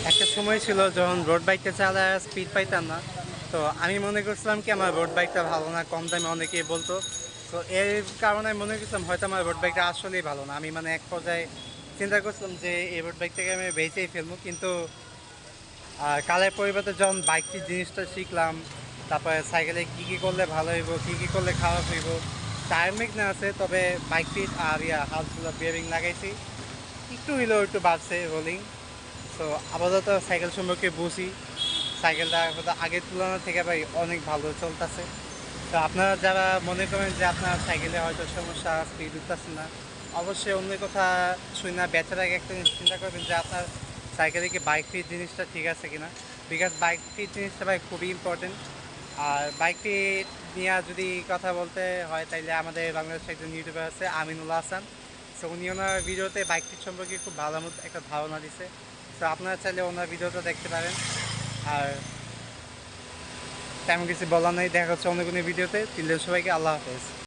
একটা সময় ছিল যখন রোড বাইকটা চালায় স্পিড পাইতাম না। তো আমি মনে করছিলাম কি আমার রোড বাইকটা ভালো না, কম দামে অনেকেই বলতো। তো এর কারণে আমি মনে করছিলাম হয়তো আমার রোড বাইকটা আসলেই ভালো না। আমি মানে এক পর্যায়ে চিন্তা করছিলাম যে এই রোড বাইকটাকে আমি বেচেই ফেলবো। কিন্তু কালের পরিবর্তে যখন বাইকটির জিনিসটা শিখলাম, তারপরে সাইকেলে কী কী করলে ভালো হইব, কী কী করলে খারাপ হইব, টায়ার না আছে। তবে বাইকটির আর হাউসগুলো বিয়ারিং লাগাইছি, একটু হইলেও একটু বাড়ছে রোলিং। তো আপাতত সাইকেল সম্পর্কে বুঝি, সাইকেলটা হয়তো আগের তুলনা থেকে ভাই অনেক ভালো চলতেছে। তো আপনারা যারা মনে করেন যে আপনার সাইকেলে হয়তো সমস্যা, স্পিড উঠতেছে না, অবশ্যই অন্য কথা শুনে না বেচার আগে একটা জিনিস চিন্তা করবেন যে আপনার সাইকেলে কি বাইক ফিট জিনিসটা ঠিক আছে কিনা। বিকজ বাইক ফিট জিনিসটা ভাই খুবই ইম্পর্টেন্ট। আর বাইক ফিট নিয়ে যদি কথা বলতে হয় তাইলে আমাদের বাংলাদেশে একজন ইউটিউবার আছে আমিনুল্লাহ হাসান। সো উনি ওনার ভিডিওতে বাইক ফিট সম্পর্কে খুব ভালো মতো একটা ধারণা দিছে। তো আপনারা চাইলে ওনার ভিডিওটা দেখতে পারেন। আর তেমন কিছু বলার নেই, দেখা হচ্ছে অন্য কোনো ভিডিওতে। তিনজন সবাইকে আল্লাহ হাফেজ।